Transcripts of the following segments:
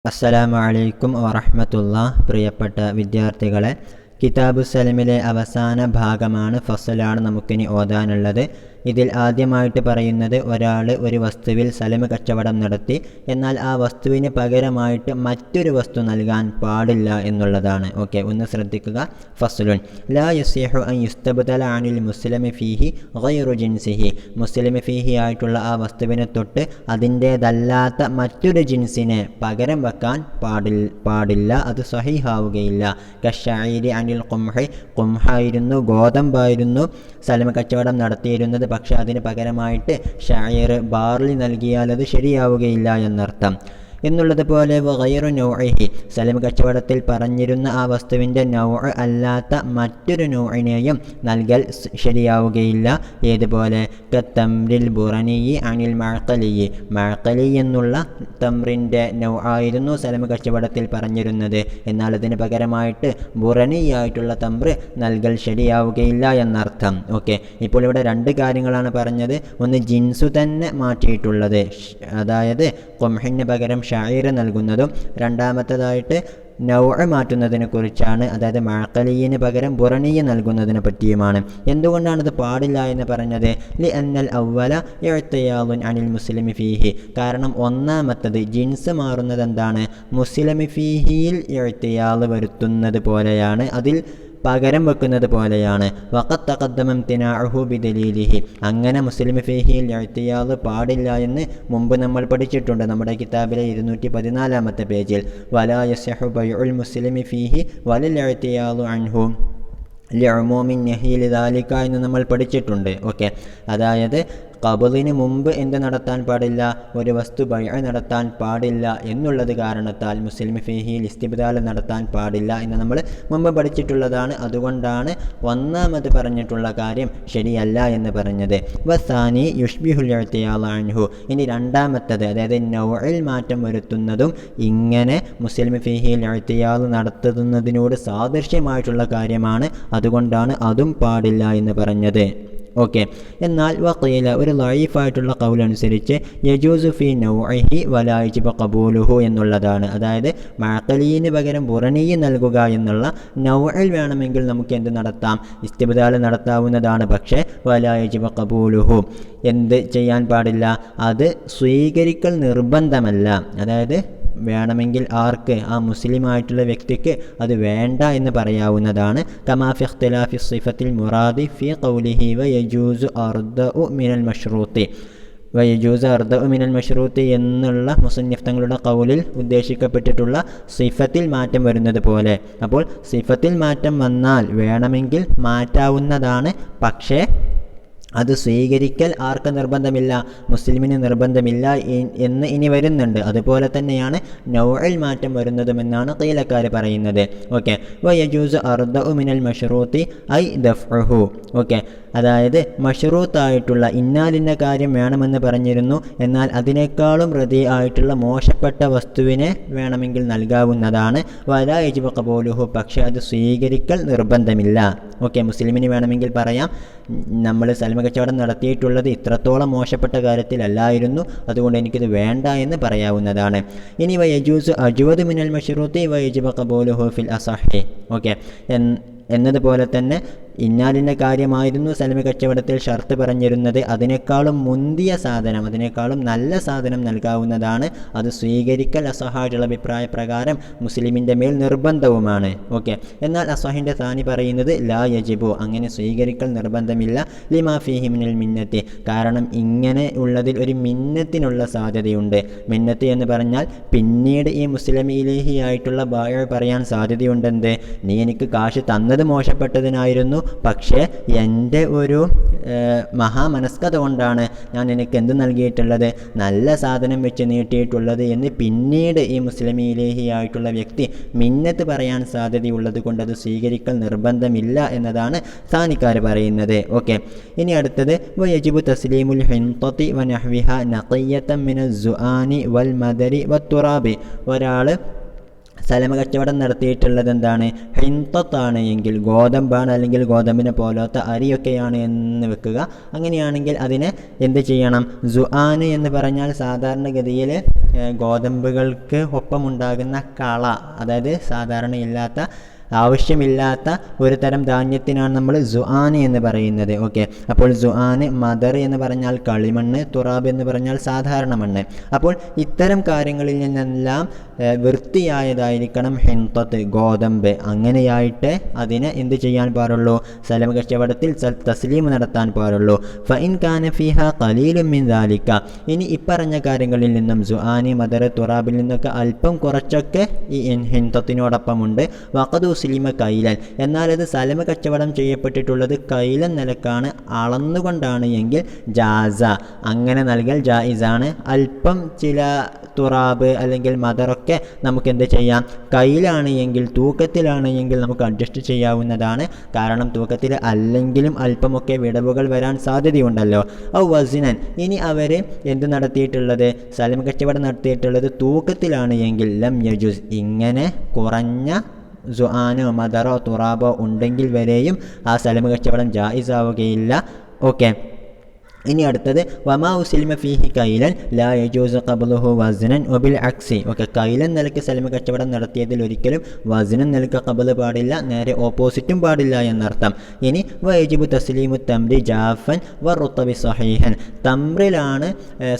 അസ്സലാമു അലൈക്കും വറഹ്മത്തുള്ളാഹി. പ്രിയപ്പെട്ട വിദ്യാർത്ഥികളെ, കിതാബു സലമിലെ അവസാന ഭാഗമാണ്, ഫസലാണ് നമുക്കിനി ഓതാനുള്ളത്. ഇതിൽ ആദ്യമായിട്ട് പറയുന്നത്, ഒരാൾ ഒരു വസ്തുവിൽ സലമ് കച്ചവടം നടത്തി, എന്നാൽ ആ വസ്തുവിന് പകരമായിട്ട് മറ്റൊരു വസ്തു നൽകാൻ പാടില്ല എന്നുള്ളതാണ്. ഓക്കെ, ഒന്ന് ശ്രദ്ധിക്കുക. ഫസ്ലുൻ ലാ യസിഹു അൻ യുസ്തബ്ദല അനിൽ മുസ്ലിമി ഫീഹി ഗൈറു ജിൻസിഹി. മുസ്ലിമി ഫീഹി ആയിട്ടുള്ള ആ വസ്തുവിനെ തൊട്ട് അതിൻ്റേതല്ലാത്ത മറ്റൊരു ജിൻസിനെ പകരം വെക്കാൻ പാടില്ല, അത് സ്വഹീഹാവുകയില്ല. കശ്ശഈരി അനിൽ ഖുംഹി. ഖുംഹായിരുന്നു, ഗോതമ്പായിരുന്നു സലമ് കച്ചവടം നടത്തിയിരുന്നത്. പക്ഷെ അതിന് പകരമായിട്ട് ഷഈർ, ബാർലി നൽകിയാൽ അത് ശരിയാവുകയില്ല എന്നർത്ഥം. എന്നുള്ളതുപോലെ ഗൈറു നൗഇഹി, സലമ് കച്ചവടത്തിൽ പറഞ്ഞിരുന്ന ആ വസ്തുവിൻ്റെ നൗഅ് അല്ലാത്ത മറ്റൊരു നൗഇനെയും നൽകൽ ശരിയാവുകയില്ല. ഏതുപോലെ കത്തംരിൽ ബുറനി അനിൽ മഅഖലി. മഅഖലി എന്നുള്ള തംറിൻ്റെ നൗആയിരുന്നു സലമ് കച്ചവടത്തിൽ പറഞ്ഞിരുന്നത്, എന്നാൽ അതിന് പകരമായിട്ട് ബുറനി ആയിട്ടുള്ള തംറ് നൽകൽ ശരിയാവുകയില്ല എന്നർത്ഥം. ഓക്കെ, ഇപ്പോൾ ഇവിടെ രണ്ട് കാര്യങ്ങളാണ് പറഞ്ഞത്. ഒന്ന് ജിൻസു തന്നെ മാറ്റിയിട്ടുള്ളത്, അതായത് ഖുംഹിന് പകരം ഷഈർ നൽകുന്നതും, രണ്ടാമത്തേതായിട്ട് നൗഅ് മാറ്റുന്നതിനെ കുറിച്ചാണ്, അതായത് മഅഖലിയിന് പകരം ബുറനിയ നൽകുന്നതിനെ പറ്റിയുമാണ്. എന്തുകൊണ്ടാണിത് പാടില്ല എന്ന് പറഞ്ഞത്? ലി അന്നൽ അവ്വല ഇഅ്തിയാദുൻ അനിൽ മുസ്ലിമി ഫീഹി. കാരണം ഒന്നാമത്തത് ജിൻസ് മാറുന്നത് എന്താണ്? മുസ്ലിമി ഫീഹിയിൽ ഇഅ്തിയാദ് വരുത്തുന്നത് പോലെയാണ്, അതിൽ പകരം വെക്കുന്നത് പോലെയാണ്. വഖദ് തഖദ്ദമ ഇംതിനാഉഹു ബിദലീലിഹി. അങ്ങനെ മുസ്ലിം ഫീഹിയിൽ ഇഅ്തിയാദ് പാടില്ല എന്ന് മുമ്പ് നമ്മൾ പഠിച്ചിട്ടുണ്ട്, നമ്മുടെ കിതാബിലെ 214-ാമത്തെ പേജിൽ. വലാ യസിഹു ബൈഉൽ മുസ്ലിമി ഫീഹി വലൽ ഇഅ്തിയാദു അൻഹു ലിഉമൂമിൻ നഹി ലിദാലിക എന്ന് നമ്മൾ പഠിച്ചിട്ടുണ്ട്. ഓക്കെ, അതായത് ഖബളിന് മുമ്പ് എന്ത് നടത്താൻ പാടില്ല? ഒരു വസ്തു ബൈഅ നടത്താൻ പാടില്ല എന്നുള്ളത് കാരണത്താൽ മുസ്ലിം ഫീഹിയിൽ ഇസ്തിബ്ദാൽ നടത്താൻ പാടില്ല എന്ന് നമ്മൾ മുമ്പ് പഠിച്ചിട്ടുള്ളതാണ്. അതുകൊണ്ടാണ് ഒന്നാമത് പറഞ്ഞിട്ടുള്ള കാര്യം ശരിയല്ല എന്ന് പറഞ്ഞത്. വസാനി യുഷ്ബിഹുൽ ഇഅ്തിയാദ അൻഹു. ഇനി രണ്ടാമത്തത്, അതായത് നൗഇൽ മാറ്റം വരുത്തുന്നതും ഇങ്ങനെ മുസ്ലിം ഫീഹിയിൽ ഇഅ്തിയാദ് നടത്തുന്നതിനോട് സാദൃശ്യമായിട്ടുള്ള കാര്യമാണ്, അതുകൊണ്ടാണ് അതും പാടില്ല എന്ന് പറഞ്ഞത്. ഓക്കെ, എന്നാൽ വഖീല, ഒരു ലഈഫായിട്ടുള്ള ഖൗൽ അനുസരിച്ച് യജൂസു ഫീ നൗഇഹി വലാ യജിബു ഖബൂലുഹു എന്നുള്ളതാണ്. അതായത് മഅഖലിയിന് പകരം ബുറനി നൽകുക എന്നുള്ള നൗഇൽ വേണമെങ്കിൽ നമുക്ക് എന്ത് നടത്താം? ഇസ്തിബ്ദാൽ നടത്താവുന്നതാണ്. പക്ഷേ വലാ യജിബു ഖബൂലുഹു, എന്ത് ചെയ്യാൻ പാടില്ല? അത് സ്വീകരിക്കൽ നിർബന്ധമല്ല. അതായത് വേണമെങ്കിൽ ആർക്ക്? ആ മുസ്ലിമായിട്ടുള്ള വ്യക്തിക്ക് അത് വേണ്ട എന്ന് പറയാവുന്നതാണ്. കമാ ഫി ഇഖ്തിലാഫി സിഫത്തിൽ മുറാദി ഫി ഖൗലിഹി വയജൂസു അർദഉ മിനൽ മശ്റൂത്തി. വയജൂസു അർദഉ മിനൽ മശ്റൂത്തി എന്നുള്ള മുസന്നിഫ് തങ്ങളുടെ ഖൗലിൽ ഉദ്ദേശിക്കപ്പെട്ടിട്ടുള്ള സിഫത്തിൽ മാറ്റം വരുന്നത് പോലെ. അപ്പോൾ സിഫത്തിൽ മാറ്റം വന്നാൽ വേണമെങ്കിൽ മാറ്റാവുന്നതാണ്, പക്ഷേ അത് സ്വീകരിക്കൽ ആർക്ക് നിർബന്ധമില്ല? മുസ്ലിമിന് നിർബന്ധമില്ല എന്ന് ഇനി വരുന്നുണ്ട്. അതുപോലെ തന്നെയാണ് നൗഇൽ മാറ്റം വരുന്നതുമെന്നാണ് ഖീലക്കാർ പറയുന്നത്. ഓക്കെ, വയജൂസു അർദഉ മിനൽ മശ്റൂത്തി ഐ ദഫ്ഉഹു. ഓക്കെ, അതായത് മശ്റൂത്തായിട്ടുള്ള ഇന്നാലിന്ന കാര്യം വേണമെന്ന് പറഞ്ഞിരുന്നു, എന്നാൽ അതിനേക്കാളും റദീ ആയിട്ടുള്ള മോശപ്പെട്ട വസ്തുവിനെ വേണമെങ്കിൽ നൽകാവുന്നതാണ്. വലാ യജിബു ഖബൂലുഹു, പക്ഷേ അത് സ്വീകരിക്കൽ നിർബന്ധമില്ല. ഓക്കെ, മുസ്ലിമിന് വേണമെങ്കിൽ പറയാം, നമ്മൾ സലമ കച്ചവടം നടത്തിയിട്ടുള്ളത് ഇത്രത്തോളം മോശപ്പെട്ട കാര്യത്തിലല്ലായിരുന്നു, അതുകൊണ്ട് എനിക്കിത് വേണ്ട എന്ന് പറയാവുന്നതാണ്. ഇനി വയജൂസു അജ്വദു മിനൽ മശ്റൂത്തി വയജിബു ഖബൂലുഹു ഫിൽ അസഹി. ഓക്കെ, എന്നതുപോലെ തന്നെ ഇന്നാലിൻ്റെ കാര്യമായിരുന്നു സലമ കച്ചവടത്തിൽ ഷർത്ത് പറഞ്ഞിരുന്നത്, അതിനേക്കാളും മുന്തിയ സാധനം, അതിനേക്കാളും നല്ല സാധനം നൽകാവുന്നതാണ്. അത് സ്വീകരിക്കൽ അസഹായിട്ടുള്ള അഭിപ്രായ പ്രകാരം മുസ്ലിമിൻ്റെ മേൽ നിർബന്ധവുമാണ്. ഓക്കെ, എന്നാൽ അസഹിൻ്റെ താനി പറയുന്നത് ലാ യജിബു, അങ്ങനെ സ്വീകരിക്കൽ നിർബന്ധമില്ല. ലിമാ ഫീഹി മിനൽ മിന്നത്തി, കാരണം ഇങ്ങനെ ഉള്ളതിൽ ഒരു മിന്നത്തിനുള്ള സാധ്യതയുണ്ട്. മിന്നത്ത് എന്ന് പറഞ്ഞാൽ പിന്നീട് ഈ മുസ്ലിം ഇലഹി ആയിട്ടുള്ള ബായ പറയാൻ സാധ്യതയുണ്ടെന്ത്? നീ എനിക്ക് കാശ് തന്നത് മോശപ്പെട്ടതിനായിരുന്നു, പക്ഷേ എൻ്റെ ഒരു മഹാമനസ്കത കൊണ്ടാണ് ഞാൻ എനിക്ക് എന്ത് നൽകിയിട്ടുള്ളത്? നല്ല സാധനം വെച്ച് നീട്ടിയിട്ടുള്ളത് എന്ന് പിന്നീട് ഈ മുസ്ലിം ഇലഹി ആയിട്ടുള്ള വ്യക്തി മിന്നത്ത് പറയാൻ സാധ്യതയുള്ളത് കൊണ്ട് അത് സ്വീകരിക്കൽ നിർബന്ധമില്ല എന്നതാണ് സാനിക്കാർ പറയുന്നത്. ഓക്കെ, ഇനി അടുത്തത് വയജിബു തസ്ലീമുൽ ഹിൻതതി വനഹ്വിഹ നഖിയതൻ മിനൽ സുആനി വൽ മദരി വത്തുറാബി. ഒരാൾ സലമ കച്ചവടം നടത്തിയിട്ടുള്ളത് എന്താണ്? ഹിൻതത്താണ് എങ്കിൽ, ഗോതമ്പാണ്, അല്ലെങ്കിൽ ഗോതമ്പിനെ പോലത്തെ അരിയൊക്കെയാണ് എന്ന് വെക്കുക. അങ്ങനെയാണെങ്കിൽ അതിനെ എന്ത് ചെയ്യണം? സുആന് എന്ന് പറഞ്ഞാൽ സാധാരണഗതിയിൽ ഗോതമ്പുകൾക്ക് ഒപ്പമുണ്ടാകുന്ന കള, അതായത് സാധാരണ ഇല്ലാത്ത ആവശ്യമില്ലാത്ത ഒരു തരം ധാന്യത്തിനാണ് നമ്മൾ സുആന് എന്ന് പറയുന്നത്. ഓക്കെ, അപ്പോൾ സുആന് മദർ എന്ന് പറഞ്ഞാൽ കളിമണ്ണ്, തുറാബ് എന്ന് പറഞ്ഞാൽ സാധാരണ മണ്ണ്. അപ്പോൾ ഇത്തരം കാര്യങ്ങളിൽ നിന്നെല്ലാം വൃത്തിയായതായിരിക്കണം ഹിൻതത്ത്, ഗോതമ്പ്. അങ്ങനെയായിട്ട് അതിനെ എന്ത് ചെയ്യാൻ പാടുള്ളൂ? സലം കച്ചവടത്തിൽ തസ്ലീം നടത്താൻ പാടുള്ളൂ. ഫഇൻ കാന ഫീഹ ഖലീലുൻ മിൻ ദാലിക, ഇനി ഇപ്പറഞ്ഞ കാര്യങ്ങളിൽ നിന്നും സുആനി, മദർ, തുറാബിൽ നിന്നൊക്കെ അല്പം കുറച്ചൊക്കെ ഈ ഹിൻതത്തിനോടൊപ്പമുണ്ട്. വഖദു മുസ്ലിമ കൈലൻ, എന്നാൽ അത് സലമ കച്ചവടം ചെയ്യപ്പെട്ടിട്ടുള്ളത് കൈലൻ നിലക്കാണ്, അളന്നുകൊണ്ടാണ് എങ്കിൽ ജാസ, അങ്ങനെ നൽകൽ ജായിസാണ്. അല്പം ചില തുറാബ് അല്ലെങ്കിൽ മദറൊക്കെ നമുക്ക് എന്ത് ചെയ്യാം? കയ്യിലാണ് എങ്കിൽ, തൂക്കത്തിലാണ് എങ്കിൽ നമുക്ക് അഡ്ജസ്റ്റ് ചെയ്യാവുന്നതാണ്. കാരണം തൂക്കത്തിൽ അല്ലെങ്കിലും അല്പമൊക്കെ വിടവുകൾ വരാൻ സാധ്യതയുണ്ടല്ലോ. ഔ വസിനൻ, ഇനി അവർ എന്ത് നടത്തിയിട്ടുള്ളത്? സലം കച്ചവടം നടത്തിയിട്ടുള്ളത് തൂക്കത്തിലാണ് എങ്കിൽ ലം യജുസ്, ഇങ്ങനെ കുറഞ്ഞ സുആനോ മദറോ തുറാബോ ഉണ്ടെങ്കിൽ വരെയും ആ സലം കച്ചവടം ജായിസാവുകയില്ല. ഓക്കെ, ഇനി അടുത്തത് വമാ ഉസ്ലിമ ഫീഹി കൈലൻ ലാ യജൂസു ഖബ്ലുഹു വസ്നൻ വബിൽ അക്സി. ഓക്കെ, കൈലൻ നിലയ്ക്ക് സലമ കച്ചവടം നടത്തിയതിൽ ഒരിക്കലും വസ്നൻ നിലയ്ക്ക് ഖബ്ല് പാടില്ല, നേരെ ഓപ്പോസിറ്റും പാടില്ല എന്നർത്ഥം. ഇനി വയജിബു തസ്ലീമു തംരി ജാഫൻ വറുത്തബി സഹീഹൻ, തമ്രിലാണ്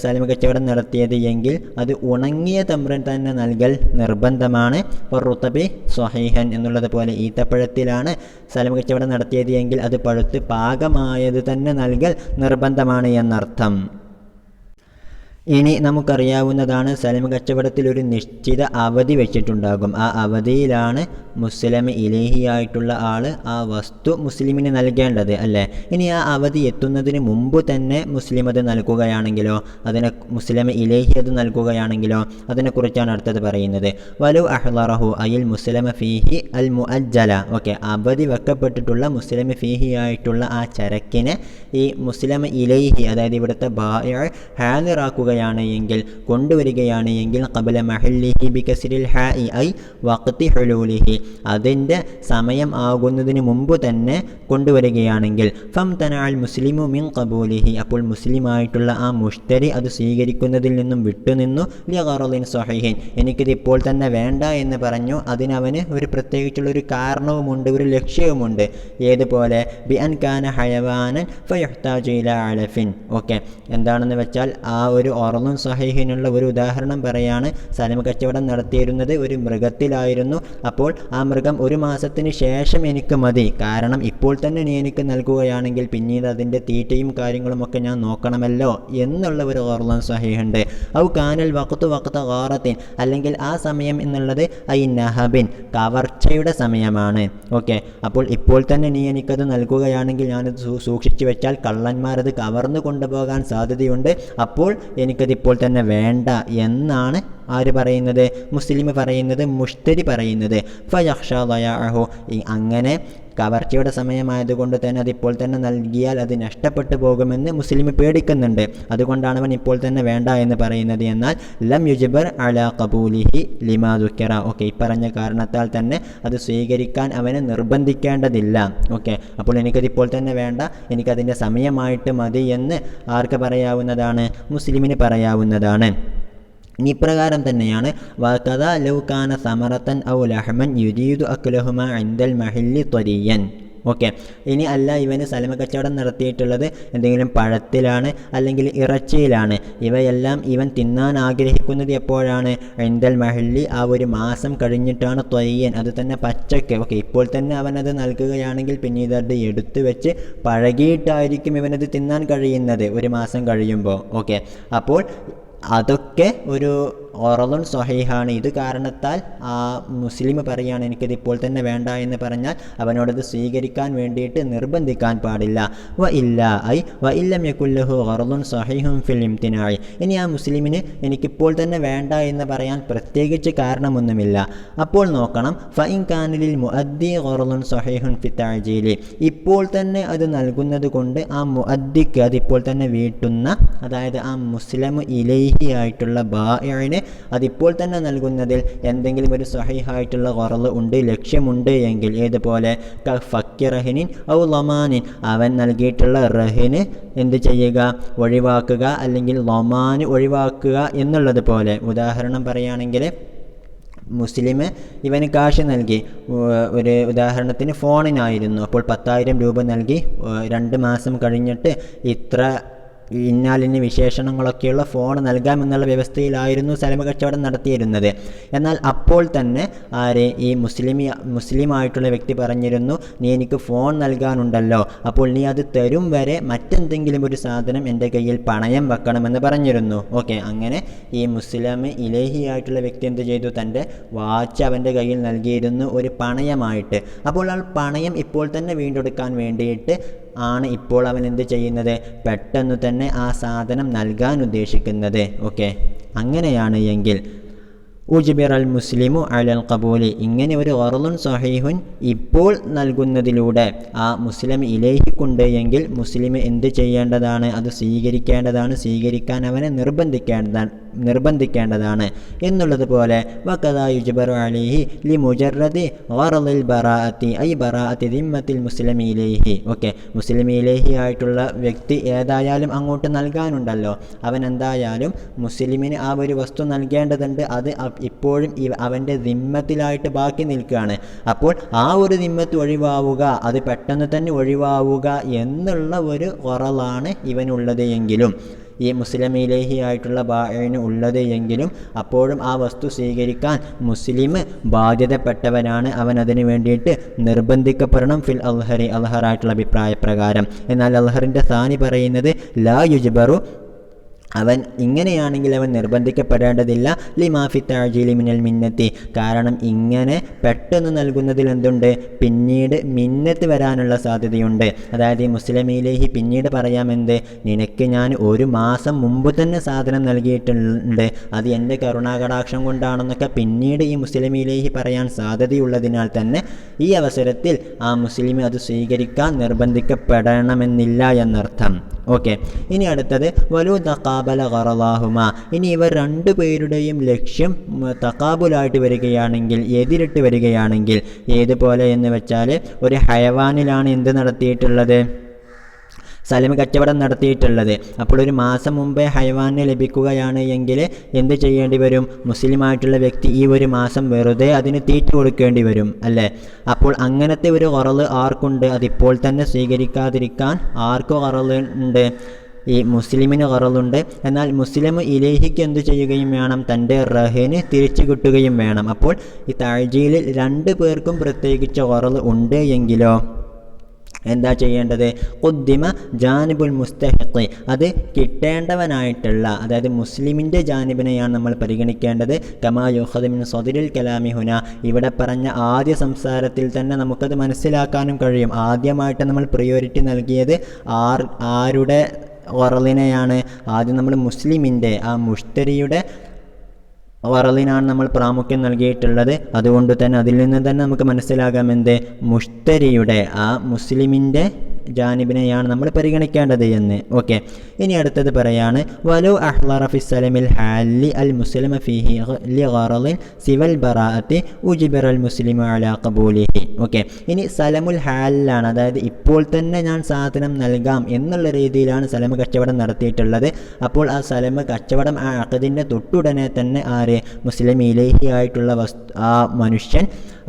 സലമ കച്ചവടം നടത്തിയത് എങ്കിൽ അത് ഉണങ്ങിയ തമ്രൻ തന്നെ നൽകൽ നിർബന്ധമാണ്. വറുത്തബി സഹീഹൻ എന്നുള്ളത് പോലെ ഈത്തപ്പഴത്തിലാണ് സലമ കച്ചവടം നടത്തിയത് എങ്കിൽ അത് പഴുത്ത് പാകമായത് തന്നെ നൽകൽ നിർബന്ധമാണ് എന്നർത്ഥം. ഇനി നമുക്കറിയാവുന്നതാണ് സലം കച്ചവടത്തിൽ ഒരു നിശ്ചിത അവധി വെച്ചിട്ടുണ്ടാകും. ആ അവധിയിലാണ് മുസ്ലിം ഇലേഹിയായിട്ടുള്ള ആൾ ആ വസ്തു മുസ്ലിമിന് നൽകേണ്ടത്, അല്ലേ? ഇനി ആ അവധി എത്തുന്നതിന് മുമ്പ് തന്നെ മുസ്ലിം അത് നൽകുകയാണെങ്കിലോ, അതിനെ മുസ്ലിം ഇലേഹി അത് നൽകുകയാണെങ്കിലോ, അതിനെക്കുറിച്ചാണ് അടുത്തത് പറയുന്നത്. വലു അഹ്ലറഹു അയിൽ മുസ്ലിമ ഫീഹി അൽ മുഅജ്ജല. ഓക്കെ, അവധി വെക്കപ്പെട്ടിട്ടുള്ള മുസ്ലിം ഫീഹി ആയിട്ടുള്ള ആ ചരക്കിനെ ഈ മുസ്ലിം ഇലേഹി, അതായത് ഇവിടുത്തെ ബായിഅ ഹാദിറാക്കുക എങ്കിൽ, കൊണ്ടുവരികയാണ് എങ്കിൽ ഖബല മഹല്ലിഹി ബികസ്രിൽ ഹാഇ ഐ വഖ്തി ഹുലൂലിഹി, അതിൻ്റെ സമയം ആകുന്നതിന് മുമ്പ് തന്നെ കൊണ്ടുവരികയാണെങ്കിൽ ഫംതനഅൽ മുസ്ലിമു മിൻ ഖബൂലിഹി, അപ്പോൾ മുസ്ലിമായിട്ടുള്ള ആ മുഷ്തരി അത് സ്വീകരിക്കുന്നതിൽ നിന്നും വിട്ടുനിന്നു. ലിഗറളിൻ സഹീഹിൻ, എനിക്കിത് ഇപ്പോൾ തന്നെ വേണ്ട എന്ന് പറഞ്ഞു. അതിനവന് ഒരു പ്രത്യേകിച്ചുള്ളൊരു കാരണവുമുണ്ട്, ഒരു ലക്ഷ്യവുമുണ്ട്. ഏതുപോലെ ബി അൻ കാന ഹയവാനൻ ഫയഹ്താജു ഇലാ അലഫിൻ. ഓക്കെ, എന്താണെന്ന് വെച്ചാൽ ആ ഒരു ഒറളും സഹീഹിനുള്ള ഒരു ഉദാഹരണം പറയാണ്. സലം കച്ചവടം നടത്തിയിരുന്നത് ഒരു മൃഗത്തിലായിരുന്നു. അപ്പോൾ ആ മൃഗം ഒരു മാസത്തിന് ശേഷം എനിക്ക് മതി, കാരണം ഇപ്പോൾ തന്നെ നീ എനിക്ക് നൽകുകയാണെങ്കിൽ പിന്നീട് അതിൻ്റെ തീറ്റയും കാര്യങ്ങളുമൊക്കെ ഞാൻ നോക്കണമല്ലോ എന്നുള്ള ഒരു ഒറളും സഹീഹുണ്ട്. ഔ കാനൽ വഖ്തു വഖ്ത ഗാറത്തിൻ, അല്ലെങ്കിൽ ആ സമയം എന്നുള്ളത് ഐ നഹബിൻ, കവർച്ചയുടെ സമയമാണ്. ഓക്കെ, അപ്പോൾ ഇപ്പോൾ തന്നെ നീ എനിക്കത് നൽകുകയാണെങ്കിൽ ഞാനത് സൂക്ഷിച്ചു വെച്ചാൽ കള്ളന്മാരത് കവർന്നു കൊണ്ടുപോകാൻ സാധ്യതയുണ്ട്. അപ്പോൾ എനിക്കതിപ്പോൾ തന്നെ വേണ്ട എന്നാണ് ആര് പറയുന്നത്? മുസ്ലിം പറയുന്നത്, മുഷ്തരി പറയുന്നത്. ഫയഖ്ഷാ ദയാഅഹു, അങ്ങനെ കവർച്ചയുടെ സമയമായതുകൊണ്ട് തന്നെ അതിപ്പോൾ തന്നെ നൽകിയാൽ അത് നഷ്ടപ്പെട്ടു പോകുമെന്ന് മുസ്ലിം പേടിക്കുന്നുണ്ട്. അതുകൊണ്ടാണ് അവൻ ഇപ്പോൾ തന്നെ വേണ്ട എന്ന് പറയുന്നത്. എന്നാൽ ലം യുജ്ബർ അലാ ഖബൂലിഹി ലിമാ ദുക്കിറ. ഓക്കെ, ഈ പറഞ്ഞ കാരണത്താൽ തന്നെ അത് സ്വീകരിക്കാൻ അവനെ നിർബന്ധിക്കേണ്ടതില്ല. ഓക്കെ, അപ്പോൾ എനിക്കതിപ്പോൾ തന്നെ വേണ്ട, എനിക്കതിൻ്റെ സമയമായിട്ട് മതി എന്ന് ആർക്ക് പറയാവുന്നതാണ്? മുസ്ലിമിന് പറയാവുന്നതാണ്. ഇപ്രകാരം തന്നെയാണ് വകദ ലൗകാന സമറത്തൻ ഔ ലഹ്മൻ യുരീദു അക്ലഹുമാ ഇൻദൽ മഹല്ലി ത്വരിയൻ. ഓക്കെ, ഇനി അല്ല ഇവന് സലമ കച്ചവടം നടത്തിയിട്ടുള്ളത് എന്തെങ്കിലും പഴത്തിലാണ് അല്ലെങ്കിൽ ഇറച്ചിയിലാണ്. ഇവയെല്ലാം ഇവൻ തിന്നാൻ ആഗ്രഹിക്കുന്നത് എപ്പോഴാണ്? ഇൻദൽ മഹല്ലി, ആ ഒരു മാസം കഴിഞ്ഞിട്ടാണ്. ത്വയ്യൻ, അത് തന്നെ പച്ചക്ക്. ഓക്കെ, ഇപ്പോൾ തന്നെ അവനത് നൽകുകയാണെങ്കിൽ പിന്നീട് അത് എടുത്തു വെച്ച് പഴകിയിട്ടായിരിക്കും ഇവനത് തിന്നാൻ കഴിയുന്നത് ഒരു മാസം കഴിയുമ്പോൾ. ഓക്കെ, അപ്പോൾ അതൊക്കെ ഒരു ഒറളുൻ സ്വഹീഹാണ്. ഇത് കാരണത്താൽ ആ മുസ്ലിം പറയുകയാണ് എനിക്കത് ഇപ്പോൾ തന്നെ വേണ്ട എന്ന് പറഞ്ഞാൽ അവനോടത് സ്വീകരിക്കാൻ വേണ്ടിയിട്ട് നിർബന്ധിക്കാൻ പാടില്ല. വ ഇല്ല ഐ വ ഇല്ലം യകുല്ലഹു ഒറളുൻ സ്വഹീഹുൻ ഫിൽ ഇംതിനാഇ, ഇനി ആ മുസ്ലിമിന് എനിക്കിപ്പോൾ തന്നെ വേണ്ട എന്ന് പറയാൻ പ്രത്യേകിച്ച് കാരണമൊന്നുമില്ല. അപ്പോൾ നോക്കണം, ഫഇൻ കാനലിൽ മുഅദ്ദി ഒറളുൻ സ്വഹീഹുൻ ഫി തഅജീലി, ഇപ്പോൾ തന്നെ അത് നൽകുന്നത് കൊണ്ട് ആ മുഅദ്ദിക്ക് അതിപ്പോൾ തന്നെ വീട്ടുന്ന, അതായത് ആ മുസ്ലിം ഇലൈഹി ആയിട്ടുള്ള ബായിഅന് അതിപ്പോൾ തന്നെ നൽകുന്നതിൽ എന്തെങ്കിലും ഒരു സ്വഹീഹായിട്ടുള്ള ഖറള് ഉണ്ട്, ലക്ഷ്യമുണ്ട് എങ്കിൽ, ഏതുപോലെ ഫക്കി റഹിനിൻ ഔ ലമാനിൻ, അവൻ നൽകിയിട്ടുള്ള റഹിന് എന്ത് ചെയ്യുക, ഒഴിവാക്കുക, അല്ലെങ്കിൽ ലമാന് ഒഴിവാക്കുക എന്നുള്ളത് പോലെ. ഉദാഹരണം പറയുകയാണെങ്കിൽ, മുസ്ലിം ഇവന് കാശ് നൽകി, ഒരു ഉദാഹരണത്തിന് ഫോണിനായിരുന്നു, അപ്പോൾ 10,000 രൂപ നൽകി, 2 മാസം കഴിഞ്ഞിട്ട് ഇത്ര ഇന്നാലിന് വിശേഷണങ്ങളൊക്കെയുള്ള ഫോൺ നൽകാമെന്നുള്ള വ്യവസ്ഥയിലായിരുന്നു സലമ കച്ചവടം നടത്തിയിരുന്നത്. എന്നാൽ അപ്പോൾ തന്നെ ഈ മുസ്ലിമായിട്ടുള്ള വ്യക്തി പറഞ്ഞിരുന്നു, നീ എനിക്ക് ഫോൺ നൽകാനുണ്ടല്ലോ, അപ്പോൾ നീ അത് തരും വരെ മറ്റെന്തെങ്കിലും ഒരു സാധനം എൻ്റെ കയ്യിൽ പണയം വെക്കണമെന്ന് പറഞ്ഞിരുന്നു. ഓക്കെ, അങ്ങനെ ഈ മുസ്ലിം ഇലേഹിയായിട്ടുള്ള വ്യക്തി എന്ത് ചെയ്തു, തൻ്റെ വാച്ച് അവൻ്റെ കയ്യിൽ നൽകിയിരുന്നു ഒരു പണയമായിട്ട്. അപ്പോൾ ആ പണയം ഇപ്പോൾ തന്നെ വീണ്ടെടുക്കാൻ വേണ്ടിയിട്ട് ആണ് ഇപ്പോൾ അവൻ എന്ത് ചെയ്യുന്നത്, പെട്ടെന്ന് തന്നെ ആ സാധനം നൽകാൻ ഉദ്ദേശിക്കുന്നത്. ഓക്കെ, അങ്ങനെയാണ് എങ്കിൽ ഉജ്ബിർ അൽ മുസ്ലിമു അലൽ ഖബൂലി, ഇങ്ങനെ ഒരു ഖർളുൻ സഹീഹുൻ ഇപ്പോൾ നൽകുന്നതിലൂടെ ആ മുസ്ലിം ഇലേഹിക്കുണ്ട് എങ്കിൽ മുസ്ലിം എന്ത് ചെയ്യേണ്ടതാണ്, അത് സ്വീകരിക്കേണ്ടതാണ്, സ്വീകരിക്കാൻ അവനെ നിർബന്ധിക്കേണ്ടതാണ് എന്നുള്ളതുപോലെ വകദാ യുജ്ബറു അലൈഹി ലി മുജറദി ഖർളിൽ ബറാഅത്തി ഐ ബറാഅത്തി ദിമ്മത്തിൽ മുസ്ലിം ഇലേഹി. ഓക്കെ, മുസ്ലിം ഇലേഹി ആയിട്ടുള്ള വ്യക്തി ഏതായാലും അങ്ങോട്ട് നൽകാനുണ്ടല്ലോ, അവൻ എന്തായാലും മുസ്ലിമിന് ആ ഒരു വസ്തു നൽകേണ്ടതുണ്ട്, അത് ഇപ്പോഴും അവൻ്റെ ദിമ്മത്തിലായിട്ട് ബാക്കി നിൽക്കുകയാണ്. അപ്പോൾ ആ ഒരു ദിമ്മത്ത് ഒഴിവാവുക, അത് പെട്ടെന്ന് തന്നെ ഒഴിവാവുക എന്നുള്ള ഒരു ഖറളാണ് ഇവനുള്ളത് എങ്കിലും, ഈ മുസ്ലിം ഇലേഹി ആയിട്ടുള്ള ബാഇന് ഉള്ളത് എങ്കിലും, അപ്പോഴും ആ വസ്തു സ്വീകരിക്കാൻ മുസ്ലിം ബാധ്യതപ്പെട്ടവനാണ്, അവൻ അതിനു വേണ്ടിയിട്ട് നിർബന്ധിക്കപ്പെടണം ഫിൽ അൽഹറി, അൽഹറായിട്ടുള്ള അഭിപ്രായപ്രകാരം. എന്നാൽ അൽഹറിൻ്റെ സാനി പറയുന്നത് ലാ യുജ്ബറു, അവൻ ഇങ്ങനെയാണെങ്കിൽ അവൻ നിർബന്ധിക്കപ്പെടേണ്ടതില്ല, ലിമാഫി തഅജീലി മിനൽ മിന്നത്തി, കാരണം ഇങ്ങനെ പെട്ടെന്ന് നൽകുന്നതിൽ എന്തുണ്ട്, പിന്നീട് മിന്നത്ത് വരാനുള്ള സാധ്യതയുണ്ട്. അതായത് ഈ മുസ്ലിമിലേഹി പിന്നീട് പറയാമെന്ത്, നിനക്ക് ഞാൻ 1 മാസം മുമ്പ് തന്നെ സാധനം നൽകിയിട്ടുണ്ട്, അത് എൻ്റെ കരുണാകടാക്ഷം കൊണ്ടാണെന്നൊക്കെ പിന്നീട് ഈ മുസ്ലിമിലേഹി പറയാൻ സാധ്യതയുള്ളതിനാൽ തന്നെ ഈ അവസരത്തിൽ ആ മുസ്ലിം അത് സ്വീകരിക്കാൻ നിർബന്ധിക്കപ്പെടണമെന്നില്ല എന്നർത്ഥം. ഓക്കെ, ഇനി അടുത്തത് വലു തഖാബല ഖറളാഹുമ, ഇനി ഇവർ 2 പേരുടെയും ലക്ഷ്യം തഖാബുലായിട്ട് വരികയാണെങ്കിൽ, എതിരിട്ട് വരികയാണെങ്കിൽ, ഏതുപോലെ എന്ന് വെച്ചാൽ ഒരു ഹയവാനിലാണ് എന്ത് നടത്തിയിട്ടുള്ളത്, സലമ കച്ചവടം നടത്തിയിട്ടുള്ളത്. അപ്പോൾ 1 മാസം മുമ്പേ ഹൈവാനെ ലഭിക്കുകയാണ് എങ്കിൽ എന്ത് ചെയ്യേണ്ടി വരും, മുസ്ലിമായിട്ടുള്ള വ്യക്തി ഈ 1 മാസം വെറുതെ അതിന് തീറ്റ കൊടുക്കേണ്ടി വരും അല്ലേ. അപ്പോൾ അങ്ങനത്തെ ഒരു ഖറള് ആർക്കുണ്ട്, അതിപ്പോൾ തന്നെ സ്വീകരിക്കാതിരിക്കാൻ ആർക്കോ ഖറള് ഉണ്ട്, ഈ മുസ്ലിമിന് ഖറളുണ്ട്. എന്നാൽ മുസ്ലിം ഇലേഹിക്ക് എന്ത് ചെയ്യുകയും വേണം, തൻ്റെ റഹിന് തിരിച്ചു കിട്ടുകയും വേണം. അപ്പോൾ ഈ തഅജീലിൽ 2 പേർക്കും പ്രത്യേകിച്ച് ഖറള് ഉണ്ട് എങ്കിലോ എന്താ ചെയ്യേണ്ടത്, ഖുദ്ദിമ ജാനിബുൽ മുസ്തഹിഖ്, അത് കിട്ടേണ്ടവനായിട്ടുള്ള, അതായത് മുസ്ലിമിൻ്റെ ജാനിബിനെയാണ് നമ്മൾ പരിഗണിക്കേണ്ടത്. കമാ യുഖദ് മിൻ സദരിൽ കലാമി ഹുന, ഇവിടെ പറഞ്ഞ ആദ്യ സംസാരത്തിൽ തന്നെ നമുക്കത് മനസ്സിലാക്കാനും കഴിയും. ആദ്യമായിട്ട് നമ്മൾ പ്രിയോറിറ്റി നൽകിയത് ആരുടെ ഖറളിനെയാണ്, ആദ്യം നമ്മൾ മുസ്ലിമിൻ്റെ ആ മുഷ്തരിയുടെ ഖറളിനാണ് നമ്മൾ പ്രാമുഖ്യം നൽകിയിട്ടുള്ളത്. അതുകൊണ്ട് തന്നെ അതിൽ നിന്ന് തന്നെ നമുക്ക് മനസ്സിലാകാമെന്ത്, മുഷ്തരിയുടെ ആ മുസ്ലിമിൻ്റെ ജാനിബിനെയാണ് നമ്മൾ പരിഗണിക്കേണ്ടത് എന്ന്. ഓക്കെ, ഇനി അടുത്തത് പറയാണ് വലു അഹ്ളറ ഫി സലമിൽ ഹാലി അൽ മുസ്ലിമ ഫീഹി ലി ഖറളിൻ സിവൽ ബറാഅത്തി ഉജ്ബിറ അൽ മുസ്ലിമു അലാ ഖബൂലിഹി. ഓക്കെ, ഇനി സലമുൽ ഹാലിലാണ്, അതായത് ഇപ്പോൾ തന്നെ ഞാൻ സാധനം നൽകാം എന്നുള്ള രീതിയിലാണ് സലമ കച്ചവടം നടത്തിയിട്ടുള്ളത്. അപ്പോൾ ആ സലമ കച്ചവടം ആ അഖദിൻ്റെ തൊട്ടുടനെ തന്നെ മുസ്ലിം ഇലേഹി ആയിട്ടുള്ള ആ മനുഷ്യൻ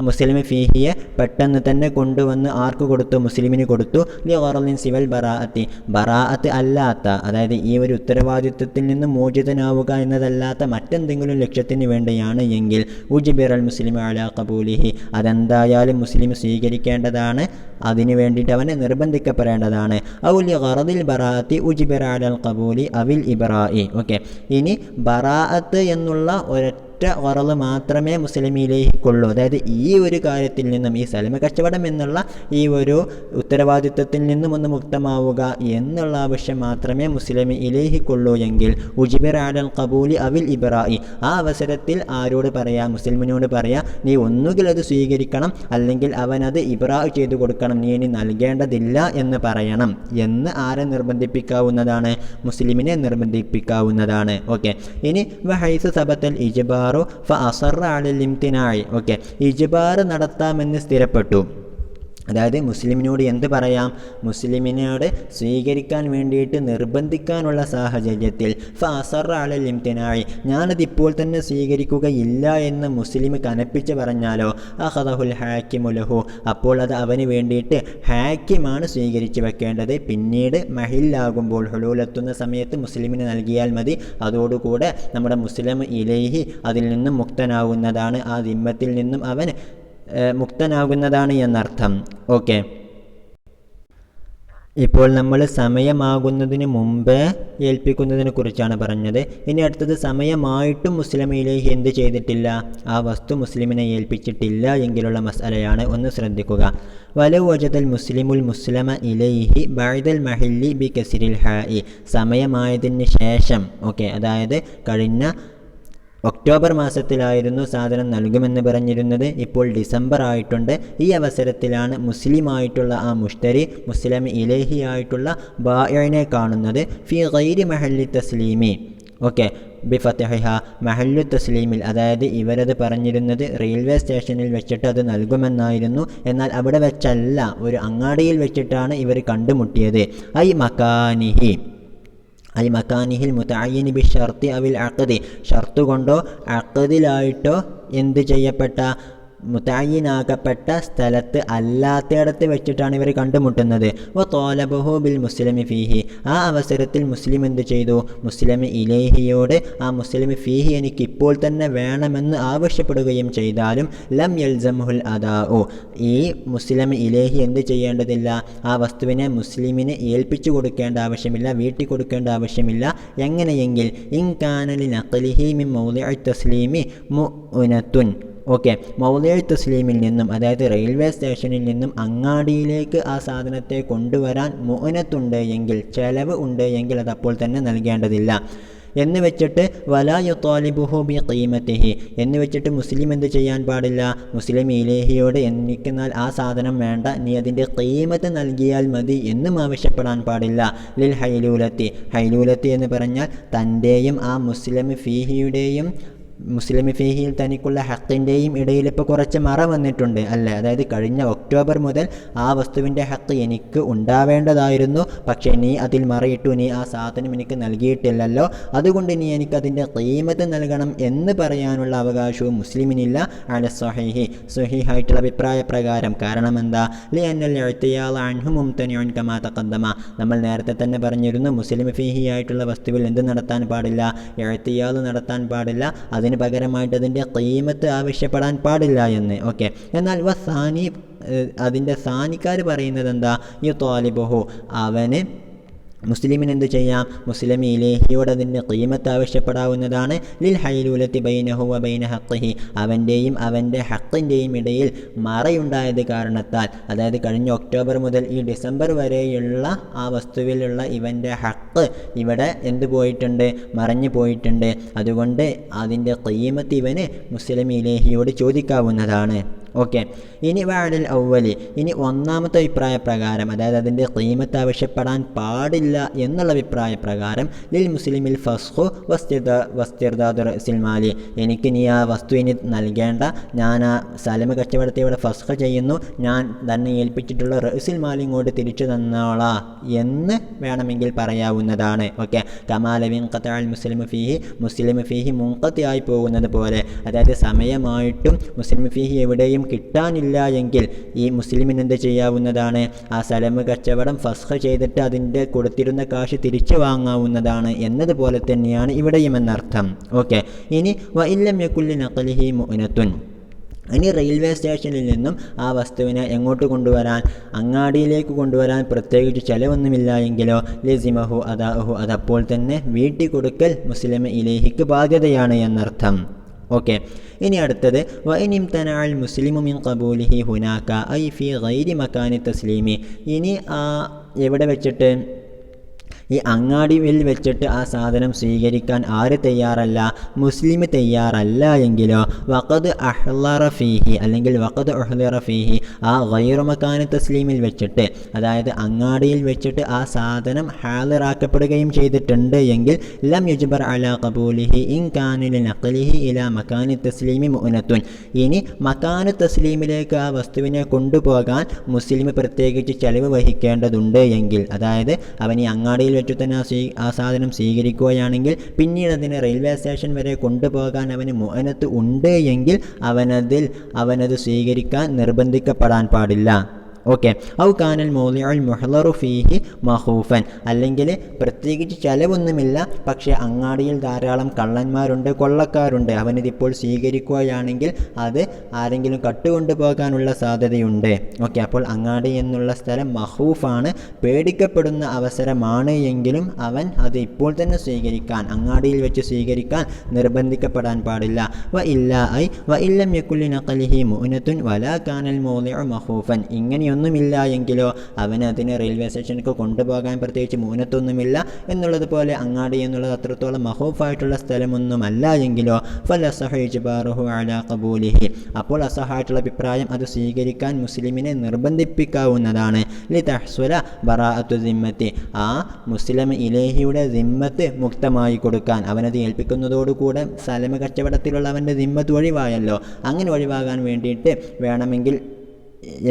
മുസ്ലിം ഫീഹിയെ പെട്ടെന്ന് തന്നെ കൊണ്ടുവന്ന് ആർക്ക് കൊടുത്തു, മുസ്ലിമിന് കൊടുത്തു. ലി ഖറളിൻ സിവൽ ബറാഅത്തി, ബറാഅത്ത് അല്ലാത്ത, അതായത് ഈ ഒരു ഉത്തരവാദിത്വത്തിൽ നിന്ന് മോചിതനാവുക എന്നതല്ലാത്ത മറ്റെന്തെങ്കിലും ലക്ഷ്യത്തിന് വേണ്ടിയാണ് എങ്കിൽ ഉജ്ബിറ അൽ മുസ്ലിമു അലാ ഖബൂലിഹി, അതെന്തായാലും മുസ്ലിം സ്വീകരിക്കേണ്ടതാണ്, അതിനു വേണ്ടിയിട്ട് അവനെ നിർബന്ധിക്കപ്പെടേണ്ടതാണ്. ഔ ലി ഖറദിൽ ബറാഅത്തി ഉജ്ബിറ അലൽ ഖബൂലി അവിൽ ഇബ്റാഇ. ഓക്കെ, ഇനി ബറാഅത്ത് എന്നുള്ള ഒരൊറ്റ ഒരൊറ്റ ഖറള് മാത്രമേ മുസ്ലിമിലേക്കുള്ളൂ. അതായത് ഈ ഒരു കാര്യത്തിൽ നിന്നും, ഈ സലമ കച്ചവടം എന്നുള്ള ഈ ഒരു ഉത്തരവാദിത്വത്തിൽ നിന്നും ഒന്ന് മുക്തമാവുക എന്നുള്ള ആവശ്യം മാത്രമേ മുസ്ലിം ഇലേഹിക്കുള്ളൂ എങ്കിൽ ഉജിബിർ അലൽ ഖബൂലി അവിൽ ഇബ്രായി, ആ അവസരത്തിൽ ആരോട് പറയാം? മുസ്ലിമിനോട് പറയാം, നീ ഒന്നുകിൽ അത് സ്വീകരിക്കണം, അല്ലെങ്കിൽ അവനത് ഇബ്രാ ചെയ്തു കൊടുക്കണം, നീ ഇനി നൽകേണ്ടതില്ല എന്ന് പറയണം എന്ന് ആരെ നിർബന്ധിപ്പിക്കാവുന്നതാണ്? മുസ്ലിമിനെ നിർബന്ധിപ്പിക്കാവുന്നതാണ്. ഓക്കെ, ഇനി വഹൈസ് സബത്തൽ ഇജ്ബാറു ഫഅസറ അലൽ ഇംതിനാഇ. ഓക്കെ, ഇജ്ബാർ നടത്താമെന്ന് സ്ഥിരപ്പെട്ടു. അതായത് മുസ്ലിമിനോട് എന്ത് പറയാം? മുസ്ലിമിനോട് സ്വീകരിക്കാൻ വേണ്ടിയിട്ട് നിർബന്ധിക്കാനുള്ള സാഹചര്യത്തിൽ ഫഅസറ അലൽ ഇംതിനാഇ, ഞാനതിപ്പോൾ തന്നെ സ്വീകരിക്കുകയില്ല എന്ന് മുസ്ലിം കനപ്പിച്ച് പറഞ്ഞാലോ അഖദഹുൽ ഹാക്കിമു ലഹു, അപ്പോൾ അത് അവന് വേണ്ടിയിട്ട് ഹാക്കിമാണ് സ്വീകരിച്ച് വെക്കേണ്ടത്. പിന്നീട് മഹില്ലാകുമ്പോൾ, ഹുലൂലെത്തുന്ന സമയത്ത് മുസ്ലിമിന് നൽകിയാൽ മതി. അതോടുകൂടെ നമ്മുടെ മുസ്ലിം ഇലൈഹി അതിൽ നിന്നും മുക്തനാവുന്നതാണ്, ആ ദിമ്മത്തിൽ നിന്നും അവൻ മുക്തനാകുന്നതാണ് എന്നർത്ഥം. ഓക്കെ, ഇപ്പോൾ നമ്മൾ സമയമാകുന്നതിന് മുമ്പേ ഏൽപ്പിക്കുന്നതിനെ കുറിച്ചാണ് പറഞ്ഞത്. ഇനി അടുത്തത് സമയമായിട്ടും മുസ്ലിം ഇലൈഹി എന്ത് ചെയ്തിട്ടില്ല? ആ വസ്തു മുസ്ലിമിനെ ഏൽപ്പിച്ചിട്ടില്ല എങ്കിലുള്ള മസ്അലയാണ്. ഒന്ന് ശ്രദ്ധിക്കുക. വലൗ വജദൽ മുസ്ലിമുൽ മുസ്ലമ ഇലൈഹി ബഅദൽ മഹില്ലി ബി കസ്രിൽ ഹാഇ, സമയമായതിന് ശേഷം, ഓക്കെ, അതായത് കഴിഞ്ഞ ഒക്ടോബർ മാസത്തിലായിരുന്നു സാധനം നൽകുമെന്ന് പറഞ്ഞിരുന്നത്, ഇപ്പോൾ ഡിസംബർ ആയിട്ടുണ്ട്. ഈ അവസരത്തിലാണ് മുസ്ലിമായിട്ടുള്ള ആ മുഷ്തരി മുസ്ലിം ഇലൈഹി ആയിട്ടുള്ള ബായിനെ കാണുന്നത് ഫി ഗൈരി മഹല്ലി തസ്ലീമി. ഓക്കെ, ബിഫത്തിഹ മഹല്ലു തസ്ലീമിൽ, അതായത് ഇവരത് പറഞ്ഞിരുന്നത് റെയിൽവേ സ്റ്റേഷനിൽ വെച്ചിട്ട് അത് നൽകുമെന്നായിരുന്നു. എന്നാൽ അവിടെ വെച്ചല്ല, ഒരു അങ്ങാടിയിൽ വെച്ചിട്ടാണ് ഇവർ കണ്ടുമുട്ടിയത്. ഐ മക്കാനിഹിൽ മുതഅയ്യിനി ബിശ്ശർത്തി അവിൽ അഖദി, ഷർത്ത് കൊണ്ടോ അഖദിലായിട്ടോ എന്ത് ചെയ്യപ്പെട്ട, മുതഅയ്യിനാക്കപ്പെട്ട സ്ഥലത്ത് അല്ലാത്തയിടത്ത് വെച്ചിട്ടാണ് ഇവർ കണ്ടുമുട്ടുന്നത്. വ ത്വാലബഹു ബിൽ മുസ്ലിമി ഫീഹി, ആ അവസരത്തിൽ മുസ്ലിം എന്ത് ചെയ്തു? മുസ്ലിം ഇലൈഹിയോട് ആ മുസ്ലിം ഫീഹി എനിക്ക് ഇപ്പോൾ തന്നെ വേണമെന്ന് ആവശ്യപ്പെടുകയും ചെയ്താലും ലം യൽസമുൽ അദാഉ, ഈ മുസ്ലിം ഇലൈഹി എന്ത് ചെയ്യേണ്ടതില്ല? ആ വസ്തുവിനെ മുസ്ലിമിന് ഏൽപ്പിച്ചു കൊടുക്കേണ്ട ആവശ്യമില്ല, വീട്ടി കൊടുക്കേണ്ട ആവശ്യമില്ല. എങ്ങനെയെങ്കിൽ ഇൻ കാന ലിനഖ്ലിഹി മിൻ മൗദിഇ തസ്ലീമി മുഅനത്തുൻ. ഓക്കെ, മൗദിഉ തസ്ലീമിൽ നിന്നും, അതായത് റെയിൽവേ സ്റ്റേഷനിൽ നിന്നും അങ്ങാടിയിലേക്ക് ആ സാധനത്തെ കൊണ്ടുവരാൻ മുഅനത്തുണ്ട് എങ്കിൽ, ചെലവ് ഉണ്ട് എങ്കിൽ അത് അപ്പോൾ തന്നെ നൽകേണ്ടതില്ല. എന്ന് വെച്ചിട്ട് വലാ യുതാലിബുഹു ബി ഖീമത്തിഹി, എന്ന് വെച്ചിട്ട് മുസ്ലിം എന്ത് ചെയ്യാൻ പാടില്ല? മുസ്ലിം ഇലൈഹിയോട് എനിക്കെന്നാൽ ആ സാധനം വേണ്ട, നീ അതിൻ്റെ ഖീമത്ത് നൽകിയാൽ മതി എന്നും ആവശ്യപ്പെടാൻ പാടില്ല. ലിൽ ഹൈലൂലത്തി, ഹൈലൂലത്തി എന്ന് പറഞ്ഞാൽ തൻ്റെയും ആ മുസ്ലിം ഫീഹിയുടെയും മുസ്ലിം ഫീഹിയിൽ തനിക്കുള്ള ഹക്കിൻ്റെയും ഇടയിൽ ഇപ്പോൾ കുറച്ച് മറ വന്നിട്ടുണ്ട് അല്ലേ? അതായത് കഴിഞ്ഞ ഒക്ടോബർ മുതൽ ആ വസ്തുവിൻ്റെ ഹക്ക് എനിക്ക് ഉണ്ടാവേണ്ടതായിരുന്നു, പക്ഷേ നീ അതിൽ മറയിട്ടു, നീ ആ സാധനം എനിക്ക് നൽകിയിട്ടില്ലല്ലോ, അതുകൊണ്ട് നീ എനിക്കതിൻ്റെ ഖീമത്ത് നൽകണം എന്ന് പറയാനുള്ള അവകാശവും മുസ്ലിമിനില്ല. അല സ്വഹീഹി, സ്വഹീഹായിട്ടുള്ള അഭിപ്രായ പ്രകാരം. കാരണം എന്താ? ലിഅന്നൽ ഇഅ്തിയാൽ അൻഹു മുംതനിഉൻ കമാ തഖദ്ദമ, നമ്മൾ നേരത്തെ തന്നെ പറഞ്ഞിരുന്നു മുസ്ലിം ഫീഹി ആയിട്ടുള്ള വസ്തുവിൽ എന്ത് നടത്താൻ പാടില്ല? ഇഅ്തിയാൽ നടത്താൻ പാടില്ല, അതിന് പകരമായിട്ട് അതിൻ്റെ ഖീമത്ത് ആവശ്യപ്പെടാൻ പാടില്ല എന്ന്. ഓക്കെ, എന്നാൽ വസാനി, അതിൻ്റെ സാനിക്കാർ പറയുന്നത് എന്താ? യുതാലിബുഹു, അവന് മുസ്ലിമിന് എന്ത് ചെയ്യാം? മുസ്ലിം ഇലൈഹിയോട് അതിൻ്റെ ഖീമത്ത് ആവശ്യപ്പെടാവുന്നതാണ്. ലിൽ ഹൈലൂലത്തി ബൈനഹു വ ബൈന ഹഖ്ഖിഹി, അവൻ്റെയും അവൻ്റെ ഹക്കിൻ്റെയും ഇടയിൽ മറയുണ്ടായത് കാരണത്താൽ, അതായത് കഴിഞ്ഞ ഒക്ടോബർ മുതൽ ഈ ഡിസംബർ വരെയുള്ള ആ വസ്തുവിലുള്ള ഇവൻ്റെ ഹക്ക് ഇവിടെ എന്ത് പോയിട്ടുണ്ട്? മറഞ്ഞു പോയിട്ടുണ്ട്. അതുകൊണ്ട് അതിൻ്റെ ഖീമത്ത് ഇവന് മുസ്ലിം ഇലൈഹിയോട് ചോദിക്കാവുന്നതാണ്. ഓക്കെ, ഇനി വഅലൽ അവ്വലി, ഇനി ഒന്നാമത്തെ അഭിപ്രായ പ്രകാരം, അതായത് അതിൻ്റെ ഖീമത്ത് ആവശ്യപ്പെടാൻ പാടില്ല എന്നുള്ള അഭിപ്രായ പ്രകാരം ലിൽ മുസ്ലിമിൽ ഫസ്ഖു വസ്തിർദാദു റഅ്സിൽ മാലി, എനിക്ക് നീ ആ വസ്തു ഇനി നൽകേണ്ട, ഞാൻ ആ സലമ കച്ചവടത്തെ ഇവിടെ ഫസ്ഖ് ചെയ്യുന്നു, ഞാൻ തന്നെ ഏൽപ്പിച്ചിട്ടുള്ള റഅ്സിൽ മാലി ഇങ്ങോട്ട് തിരിച്ചു തന്നോളാ എന്ന് വേണമെങ്കിൽ പറയാവുന്നതാണ്. ഓക്കെ, കമാലവിൻ ഖതഅൽ മുസ്ലിം ഫീഹി, മുസ്ലിം ഫീഹി മുൻഖതിയായി പോകുന്നത് പോലെ, അതായത് സമയമായിട്ടും മുസ്ലിം ഫീഹി എവിടെയും കിട്ടാനില്ല എങ്കിൽ ഈ മുസ്ലിമിന് എന്ത് ചെയ്യാവുന്നതാണ്? ആ സലമ് കച്ചവടം ഫസ്ഖ് ചെയ്തിട്ട് അതിൻ്റെ കൊടുത്തിരുന്ന കാശ് തിരിച്ചു വാങ്ങാവുന്നതാണ് എന്നതുപോലെ തന്നെയാണ് ഇവിടെയും എന്നർത്ഥം. ഓക്കെ, ഇനി വ ഇല്ലം യകുല്ലി നഖ്ലിഹി മുഅനത്തുൻ, ഇനി റെയിൽവേ സ്റ്റേഷനിൽ നിന്നും ആ വസ്തുവിനെ എങ്ങോട്ട് കൊണ്ടുവരാൻ? അങ്ങാടിയിലേക്ക് കൊണ്ടുവരാൻ പ്രത്യേകിച്ച് ചിലവൊന്നുമില്ല എങ്കിലോ ലസിമഹു അദാഉഹു, അതപ്പോൾ തന്നെ വീട്ടി കൊടുക്കൽ മുസ്ലിം ഇലൈഹിക്ക് ബാധ്യതയാണ് എന്നർത്ഥം. ഓക്കെ. ഇനി അടുത്തത് വഇനിംതനഅൽ മുസ്ലിമു മിൻ ഖബൂലിഹി ഹുനാക ഐ ഫി ഗൈരി മകാനി തസ്ലീമി. ഇനി എവിടെ വെച്ചിട്ട് ഈ അങ്ങാടിയിൽ വെച്ചിട്ട് ആ സാധനം സ്വീകരിക്കാൻ ആര് തയ്യാറല്ല? മുസ്ലിം തയ്യാറല്ല എങ്കിലോ വഖദ് അഹ്ളറ ഫീഹി അല്ലെങ്കിൽ വഖദ് ഉഹ്ളിറ ഫീഹി ആ ഗൈറു മകാനി തസ്ലീമിൽ വെച്ചിട്ട്, അതായത് അങ്ങാടിയിൽ വെച്ചിട്ട് ആ സാധനം ഹാളിറാക്കപ്പെടുകയും ചെയ്തിട്ടുണ്ട് എങ്കിൽ ലം യുജ്ബർ അലാ ഖബൂലിഹി ഇൻ കാന ലിനഖ്ലിഹി ഇലാ മകാനി തസ്ലീമി മുഅനത്തുൻ. ഇനി മകാനു തസ്ലീമിലേക്ക് ആ വസ്തുവിനെ കൊണ്ടുപോകാൻ മുസ്ലിം പ്രത്യേകിച്ച് ചെലവ് വഹിക്കേണ്ടതുണ്ട് എങ്കിൽ, അതായത് അവൻ ഈ അങ്ങാടിയിൽ വെച്ചു തന്നെ ആ സാധനം സ്വീകരിക്കുകയാണെങ്കിൽ പിന്നീട് അതിനെ റെയിൽവേ സ്റ്റേഷൻ വരെ കൊണ്ടുപോകാൻ അവന് മുഅനത്ത് ഉണ്ട് എങ്കിൽ അവനത് സ്വീകരിക്കാൻ നിർബന്ധിക്കപ്പെടാൻ പാടില്ല. ഓക്കെ. ഔ കാനൽ മൗളിഉൽ മുഹ്ളറു ഫീഹി മഖൂഫൻ, അല്ലെങ്കിൽ പ്രത്യേകിച്ച് ചിലവൊന്നുമില്ല, പക്ഷേ അങ്ങാടിയിൽ ധാരാളം കള്ളന്മാരുണ്ട്, കൊള്ളക്കാരുണ്ട്, അവനിതിപ്പോൾ സ്വീകരിക്കുകയാണെങ്കിൽ അത് ആരെങ്കിലും കട്ടുകൊണ്ടു പോകാനുള്ള സാധ്യതയുണ്ട്. ഓക്കെ. അപ്പോൾ അങ്ങാടി എന്നുള്ള സ്ഥലം മഖൂഫാണ്, പേടിക്കപ്പെടുന്ന അവസരമാണ് എങ്കിലും അവൻ അത് ഇപ്പോൾ തന്നെ സ്വീകരിക്കാൻ, അങ്ങാടിയിൽ വെച്ച് സ്വീകരിക്കാൻ നിർബന്ധിക്കപ്പെടാൻ പാടില്ല. വ ഇല്ലം യകുൽ നഖലിഹി മുഅനത്തുൻ വലാ കാനൽ മൗളിഉ മഖൂഫൻ. ഒന്നുമില്ല എങ്കിലോ അവന് അതിനെ റെയിൽവേ സ്റ്റേഷനിലേക്ക് കൊണ്ടുപോകാൻ പ്രത്യേകിച്ച് മൂനത്തൊന്നുമില്ല എന്നുള്ളതുപോലെ അങ്ങാടി എന്നുള്ളത് അത്രത്തോളം മഹൂഫായിട്ടുള്ള സ്ഥലമൊന്നുമല്ല എങ്കിലോ ഫലസഹു ഇജ്ബാറുഹു അലാ ഖബൂലിഹി. അപ്പോൾ അസഹായിട്ടുള്ള അഭിപ്രായം അത് സ്വീകരിക്കാൻ മുസ്ലിമിനെ നിർബന്ധിപ്പിക്കാവുന്നതാണ്. ലിതഹ്സുല ബറാഅത്തു സിമ്മത്തി, ആ മുസ്ലിം ഇലേഹിയുടെ സിമ്മത്ത് മുക്തമായി കൊടുക്കാൻ, അവനത് ഏൽപ്പിക്കുന്നതോടുകൂടെ സലമ കച്ചവടത്തിലുള്ള അവൻ്റെ സിമ്മത്ത് ഒഴിവായല്ലോ. അങ്ങനെ ഒഴിവാകാൻ വേണ്ടിയിട്ട് വേണമെങ്കിൽ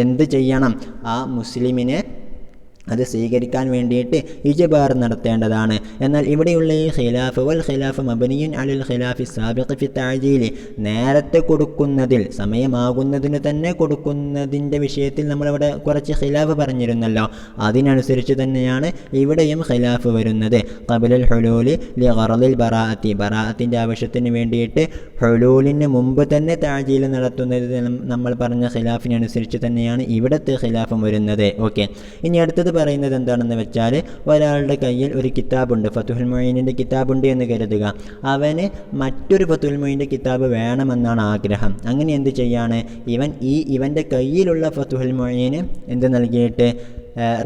എന്ത് ചെയ്യണം? ആ മുസ്ലിമിനെ അത് സ്വീകരിക്കാൻ വേണ്ടിയിട്ട് ഇജ്ബാർ നടത്തേണ്ടതാണ്. എന്നാൽ ഇവിടെയുള്ള ഈ ഖിലാഫ് വൽ ഖിലാഫ് മബ്നിയുൻ അലൽ ഖിലാഫി സാബിഖി ഫി തഅജീൽ, നേരത്തെ കൊടുക്കുന്നതിൽ, സമയമാകുന്നതിന് തന്നെ കൊടുക്കുന്നതിൻ്റെ വിഷയത്തിൽ നമ്മളിവിടെ കുറച്ച് ഖിലാഫ് പറഞ്ഞിരുന്നല്ലോ. അതിനനുസരിച്ച് തന്നെയാണ് ഇവിടെയും ഖിലാഫ് വരുന്നത്. ഖബലൽ ഹുലൂലി ലി ഗറദിൽ ബറാഅത്തി, ബറാഅത്തിൻ്റെ ആവശ്യത്തിന് വേണ്ടിയിട്ട് ഹുലൂലിന് മുമ്പ് തന്നെ തഅജീൽ നടത്തുന്നത് നമ്മൾ പറഞ്ഞ ഖിലാഫിനനുസരിച്ച് തന്നെയാണ് ഇവിടുത്തെ ഖിലാഫും വരുന്നത്. ഓക്കെ. ഇനി അടുത്തത് പറയുന്നത് എന്താണെന്ന് വെച്ചാൽ, ഒരാളുടെ കയ്യിൽ ഒരു കിതാബുണ്ട്, ഫതുഹുൽ മുഈനിൻ്റെ കിതാബുണ്ട് എന്ന് കരുതുക. അവന് മറ്റൊരു ഫതുഹുൽ മുഈനിൻ്റെ കിതാബ് വേണമെന്നാണ് ആഗ്രഹം. അങ്ങനെ എന്ത് ചെയ്യാണ്? ഇവൻ്റെ കയ്യിലുള്ള ഫതുഹുൽ മുഈന് എന്ത് നൽകിയിട്ട്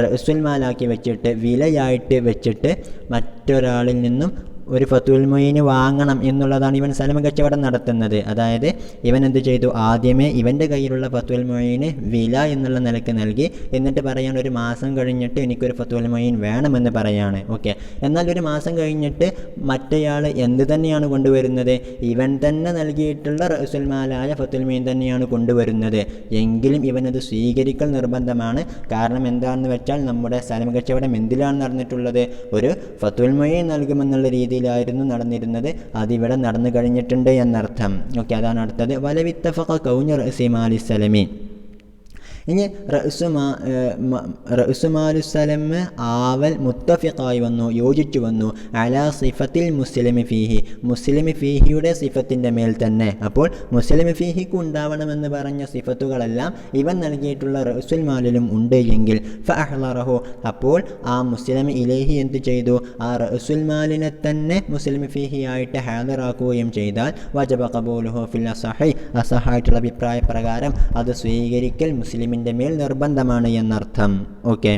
റഅ്സുൽ മാലാക്കി വെച്ചിട്ട്, വിലയായിട്ട് വെച്ചിട്ട് മറ്റൊരാളിൽ നിന്നും ഒരു ഫതുഹുൽ മുഈന് വാങ്ങണം എന്നുള്ളതാണ് ഇവൻ സലമ കച്ചവടം നടത്തുന്നത്. അതായത് ഇവൻ എന്ത് ചെയ്തു? ആദ്യമേ ഇവൻ്റെ കയ്യിലുള്ള ഫതുഹുൽ മുഈന് വില എന്നുള്ള നിലക്ക് നൽകി, എന്നിട്ട് പറയാണ് ഒരു മാസം കഴിഞ്ഞിട്ട് എനിക്കൊരു ഫതുഹുൽ മുഈൻ വേണമെന്ന് പറയാണ്. ഓക്കെ. എന്നാൽ ഒരു മാസം കഴിഞ്ഞിട്ട് മറ്റേയാൾ എന്ത് തന്നെയാണ് കൊണ്ടുവരുന്നത്? ഇവൻ തന്നെ നൽകിയിട്ടുള്ള റഅ്സുൽ മാലായ ഫതുഹുൽ മുഈൻ തന്നെയാണ് കൊണ്ടുവരുന്നത്. എങ്കിലും ഇവനത് സ്വീകരിക്കൽ നിർബന്ധമാണ്. കാരണം എന്താണെന്ന് വെച്ചാൽ നമ്മുടെ സലമ കച്ചവടം എന്തിലാണ് നടന്നിട്ടുള്ളത്? ഒരു ഫതുഹുൽ മുഈൻ നൽകുമെന്നുള്ള രീതിയിലായിരുന്നു നടന്നിരുന്നത്. അതിവിടെ നടന്നു കഴിഞ്ഞിട്ടുണ്ട് എന്നർത്ഥം. ഓക്കെ. അതാണ് അടുത്തത്. വലവിത്തഫഖ കൗനു റഅ്സി മാലി സലമി. ഇനി റഅ്സുമാലുസലം ആവൽ മുത്തഫിഖായി വന്നു, യോജിച്ചു വന്നു. അലാ സിഫത്തിൽ മുസ്ലിമി ഫീഹി, മുസ്ലിമി ഫീഹിയുടെ സിഫത്തിൻ്റെ മേൽ തന്നെ. അപ്പോൾ മുസ്ലിമി ഫീഹിക്ക് ഉണ്ടാവണമെന്ന് പറഞ്ഞ സിഫത്തുകളെല്ലാം ഇവൻ നൽകിയിട്ടുള്ള റഅ്സുൽ മാലിലും ഉണ്ട് എങ്കിൽ ഫഅഹ്ളറഹു, അപ്പോൾ ആ മുസ്ലിം ഇലൈഹി എന്ത് ചെയ്തു? ആ റഅ്സുൽ മാലിനെ തന്നെ മുസ്ലിം ഫീഹിയായിട്ട് ഹാദിറാക്കുകയും ചെയ്താൽ വജബ ഖബൂലുഹു ഫിൽ അസഹി, അസഹായിട്ടുള്ള അഭിപ്രായ പ്രകാരം അത് സ്വീകരിക്കൽ മുസ്ലിമിൻ്റെ മേൽ നിർബന്ധമാണ് എന്നർത്ഥം. ഓക്കെ.